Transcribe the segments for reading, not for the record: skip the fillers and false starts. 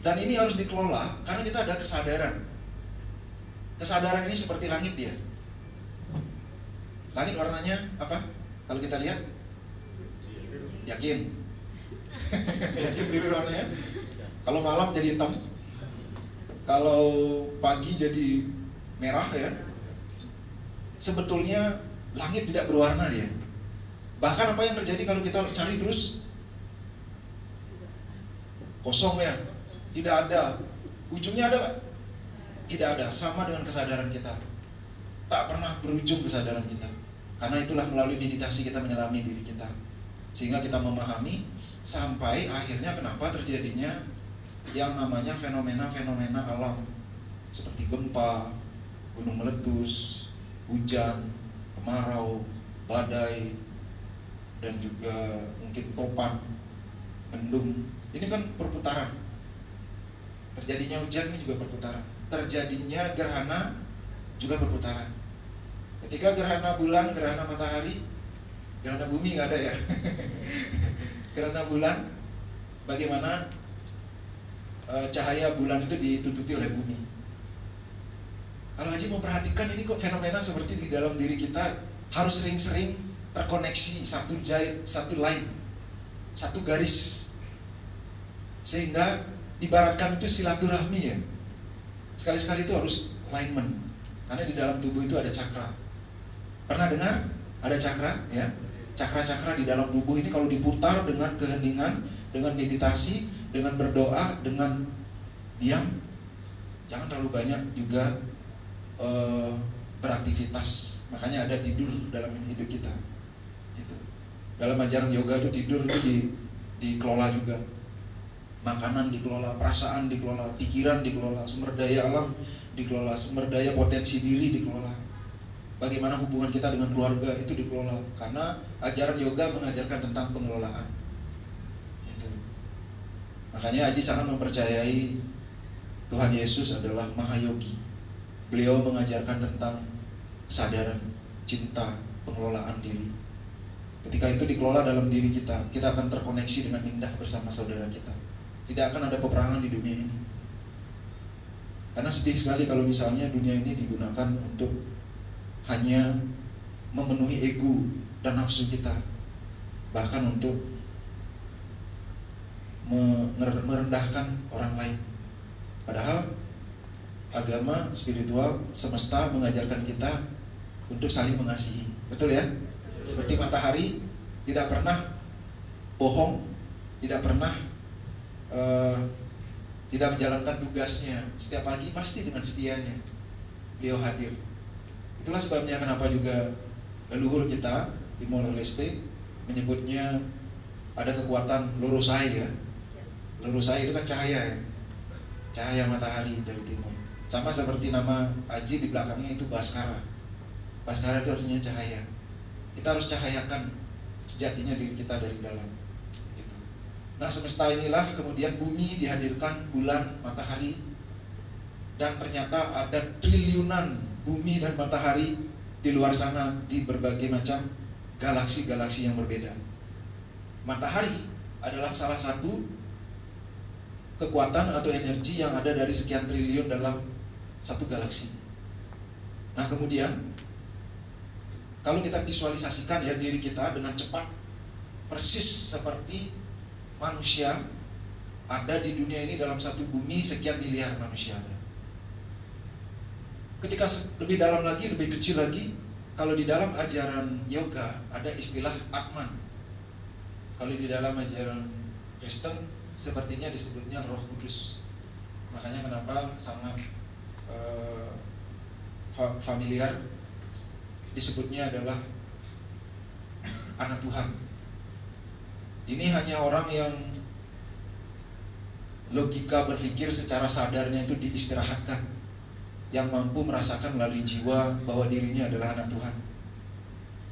Dan ini harus dikelola karena kita ada kesadaran. Kesadaran ini seperti langit dia. Langit warnanya apa? Kalau kita lihat, yakin? Yakin biru warnanya? Kalau malam jadi hitam, kalau pagi jadi merah ya. Sebetulnya langit tidak berwarna dia. Bahkan apa yang terjadi kalau kita cari terus? Kosong ya, tidak ada. Ujungnya ada gak? Tidak ada. Sama dengan kesadaran kita, tak pernah berujung kesadaran kita. Karena itulah melalui meditasi kita menyelami diri kita, sehingga kita memahami sampai akhirnya kenapa terjadinya yang namanya fenomena-fenomena alam seperti gempa, gunung meletus, hujan, kemarau, badai, dan juga mungkin topan, mendung. Ini kan perputaran. Terjadinya hujan ini juga perputaran. Terjadinya gerhana juga perputaran. Ketika gerhana bulan, gerhana matahari, gerhana bumi nggak ada ya. Gerhana bulan, bagaimana cahaya bulan itu ditutupi oleh bumi. Kalau Haji memperhatikan ini kok fenomena seperti di dalam diri kita harus sering-sering terkoneksi, satu jahit, satu line, satu garis, sehingga ibaratkan itu silaturahmi ya. Sekali-sekali itu harus alignment, karena di dalam tubuh itu ada cakra. Pernah dengar ada cakra ya? Cakra-cakra di dalam tubuh ini kalau diputar dengan keheningan, dengan meditasi, dengan berdoa, dengan diam, jangan terlalu banyak juga beraktivitas. Makanya ada tidur dalam hidup kita gitu. Dalam ajaran yoga itu tidur itu dikelola juga. Makanan dikelola, perasaan dikelola, pikiran dikelola, sumber daya alam dikelola, sumber daya potensi diri dikelola. Bagaimana hubungan kita dengan keluarga itu dikelola. Karena ajaran yoga mengajarkan tentang pengelolaan itu. Makanya Haji sangat mempercayai Tuhan Yesus adalah Mahayogi. Beliau mengajarkan tentang kesadaran, cinta, pengelolaan diri. Ketika itu dikelola dalam diri kita, kita akan terkoneksi dengan indah bersama saudara kita. Tidak akan ada peperangan di dunia ini. Karena sedih sekali kalau misalnya dunia ini digunakan untuk hanya memenuhi ego dan nafsu kita, bahkan untuk merendahkan orang lain. Padahal agama, spiritual, semesta mengajarkan kita untuk saling mengasihi. Betul ya? Seperti matahari tidak pernah bohong, tidak pernah tidak menjalankan tugasnya. Setiap pagi pasti dengan setianya beliau hadir. Itulah sebabnya kenapa juga leluhur kita di Timor-Leste menyebutnya ada kekuatan lorosai ya. Lorosai itu kan cahaya ya, cahaya matahari dari timur. Sama seperti nama Haji di belakangnya itu Baskara. Baskara itu artinya cahaya. Kita harus cahayakan sejatinya diri kita dari dalam gitu. Nah semesta inilah kemudian bumi dihadirkan, bulan, matahari, dan ternyata ada triliunan bumi dan matahari di luar sana di berbagai macam galaksi-galaksi yang berbeda. Matahari adalah salah satu kekuatan atau energi yang ada dari sekian triliun dalam satu galaksi. Nah kemudian kalau kita visualisasikan ya diri kita dengan cepat, persis seperti manusia ada di dunia ini dalam satu bumi sekian miliar manusia ada. Ketika lebih dalam lagi, lebih kecil lagi, kalau di dalam ajaran yoga ada istilah Atman. Kalau di dalam ajaran Kristen sepertinya disebutnya Roh Kudus. Makanya kenapa sangat familiar disebutnya adalah anak Tuhan. Ini hanya orang yang logika berpikir secara sadarnya itu diistirahatkan, yang mampu merasakan melalui jiwa bahwa dirinya adalah anak Tuhan.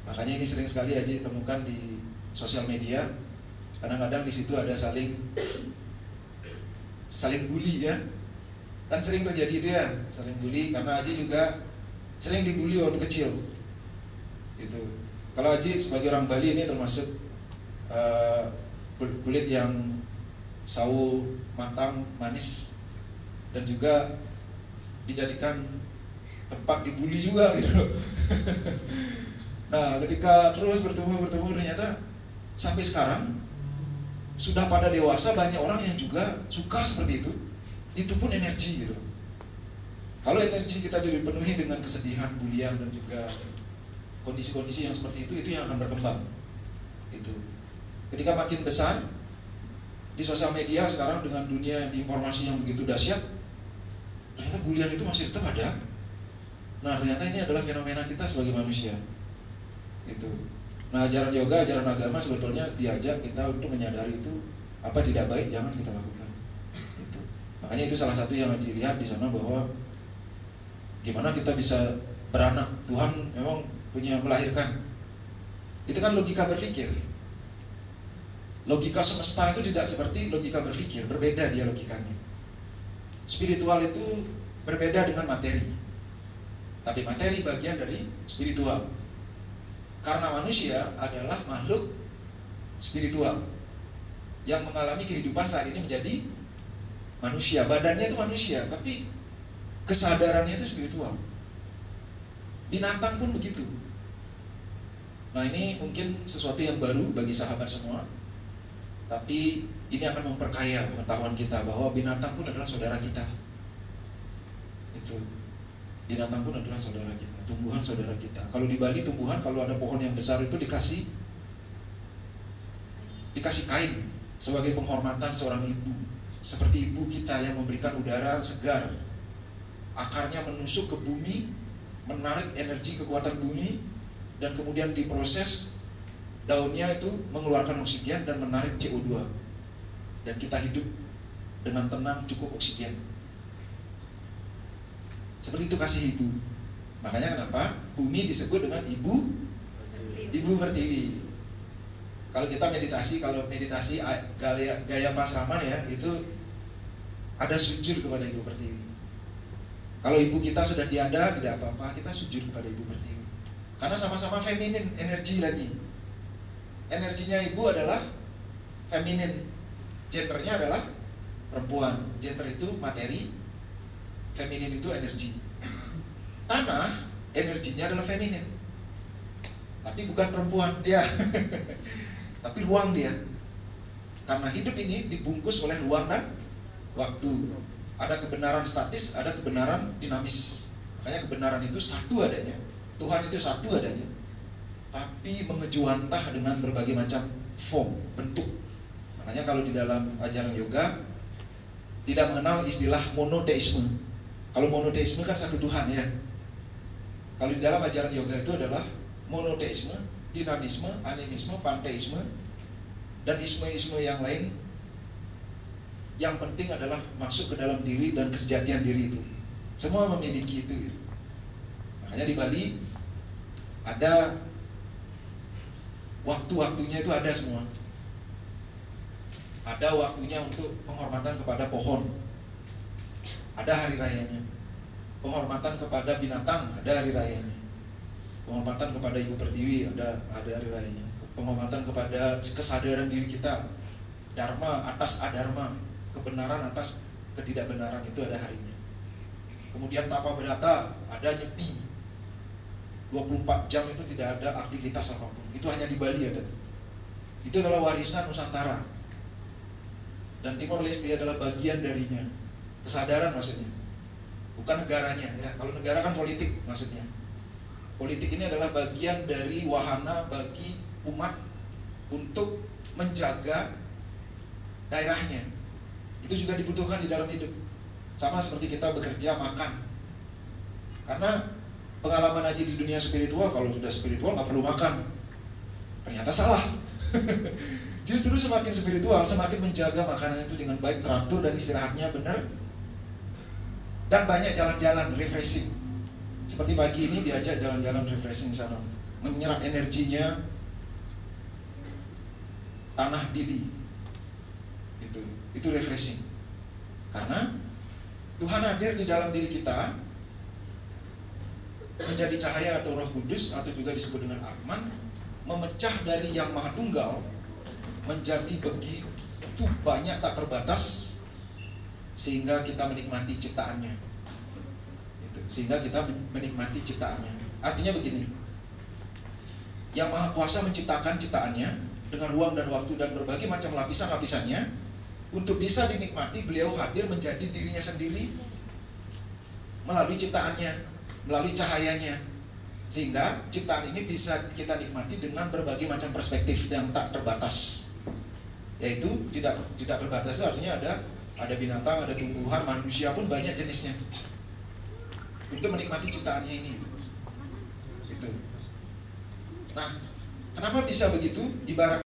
Makanya ini sering sekali aja temukan di sosial media. Kadang-kadang di situ ada saling bully ya. Kan sering terjadi itu ya, saling bully. Karena Haji juga sering dibully waktu kecil gitu. Kalau Haji sebagai orang Bali ini termasuk kulit yang sawo matang manis, dan juga dijadikan tempat dibully juga gitu. Nah, ketika terus bertemu ternyata sampai sekarang sudah pada dewasa banyak orang yang juga suka seperti itu. Itu pun energi gitu. Kalau energi kita dipenuhi dengan kesedihan, bulian, dan juga kondisi-kondisi yang seperti itu yang akan berkembang. Itu. Ketika makin besar di sosial media sekarang dengan dunia informasi yang begitu dahsyat, ternyata bulian itu masih tetap ada. Nah, ternyata ini adalah fenomena kita sebagai manusia. Itu. Nah, ajaran yoga, ajaran agama sebetulnya diajak kita untuk menyadari itu apa tidak baik jangan kita lakukan. Itu. Makanya itu salah satu yang Haji lihat di sana, bahwa gimana kita bisa beranak. Tuhan memang punya melahirkan. Itu kan logika berpikir. Logika semesta itu tidak seperti logika berpikir, berbeda dia logikanya. Spiritual itu berbeda dengan materi. Tapi materi bagian dari spiritual. Karena manusia adalah makhluk spiritual yang mengalami kehidupan saat ini menjadi manusia. Badannya itu manusia, tapi kesadarannya itu spiritual. Binatang pun begitu. Nah, ini mungkin sesuatu yang baru bagi sahabat semua, tapi ini akan memperkaya pengetahuan kita bahwa binatang pun adalah saudara kita. Itu. Binatang pun adalah saudara kita, tumbuhan saudara kita. Kalau di Bali tumbuhan, kalau ada pohon yang besar itu dikasih kain sebagai penghormatan seorang ibu. Seperti ibu kita yang memberikan udara segar. Akarnya menusuk ke bumi, menarik energi kekuatan bumi, dan kemudian diproses, daunnya itu mengeluarkan oksigen dan menarik CO2, dan kita hidup dengan tenang, cukup oksigen. Seperti itu kasih ibu. Makanya kenapa bumi disebut dengan ibu pertiwi. Kalau kita meditasi, gaya pasraman ya, itu ada sujud kepada ibu pertiwi. Kalau ibu kita sudah tiada, tidak apa-apa, kita sujud kepada ibu pertiwi. Karena sama-sama feminin energi lagi. Energinya ibu adalah feminin, gendernya adalah perempuan. Gender itu materi, feminin itu energi. Tanah energinya adalah feminin, tapi bukan perempuan dia, tapi ruang dia. Karena hidup ini dibungkus oleh ruang dan waktu. Ada kebenaran statis, ada kebenaran dinamis. Makanya kebenaran itu satu adanya, Tuhan itu satu adanya, tapi mengejuantah dengan berbagai macam form, bentuk. Makanya kalau di dalam ajaran yoga tidak mengenal istilah monoteisme. Kalau monoteisme kan satu Tuhan ya. Kalau di dalam ajaran yoga itu adalah monoteisme, dinamisme, animisme, panteisme, dan isme-isme yang lain. Yang penting adalah masuk ke dalam diri dan kesejatian diri itu. Semua memiliki itu. Makanya di Bali ada waktu-waktunya, itu ada semua. Ada waktunya untuk penghormatan kepada pohon, ada hari rayanya. Penghormatan kepada binatang, ada hari rayanya. Penghormatan kepada ibu pertiwi, ada hari rayanya. Penghormatan kepada kesadaran diri kita, dharma atas adharma, kebenaran atas ketidakbenaran, itu ada harinya. Kemudian tapa berata, ada nyepi 24 jam, itu tidak ada aktivitas apapun. Itu hanya di Bali ada. Itu adalah warisan Nusantara, dan Timor Leste adalah bagian darinya. Kesadaran maksudnya, bukan negaranya ya. Kalau negara kan politik maksudnya. Politik ini adalah bagian dari wahana bagi umat untuk menjaga daerahnya. Itu juga dibutuhkan di dalam hidup. Sama seperti kita bekerja, makan. Karena pengalaman Haji di dunia spiritual, kalau sudah spiritual nggak perlu makan. Ternyata salah. Justru semakin spiritual, semakin menjaga makanan itu dengan baik, teratur, dan istirahatnya benar. Dan banyak jalan-jalan refreshing. Seperti pagi ini diajak jalan-jalan refreshing di sana, menyerap energinya tanah Dili. Itu refreshing. Karena Tuhan hadir di dalam diri kita, menjadi cahaya atau Roh Kudus, atau juga disebut dengan Atman, memecah dari yang Maha Tunggal menjadi begitu banyak, tak terbatas, sehingga kita menikmati ciptaannya. Gitu. Sehingga kita menikmati ciptaannya. Artinya begini, Yang Maha Kuasa menciptakan ciptaannya dengan ruang dan waktu dan berbagai macam lapisan-lapisannya. Untuk bisa dinikmati, beliau hadir menjadi dirinya sendiri melalui ciptaannya, melalui cahayanya, sehingga ciptaan ini bisa kita nikmati dengan berbagai macam perspektif yang tak terbatas. Yaitu tidak terbatas itu artinya ada binatang, ada tumbuhan, manusia pun banyak jenisnya. Untuk menikmati ciptaannya ini. Gitu. Nah, kenapa bisa begitu? Ibarat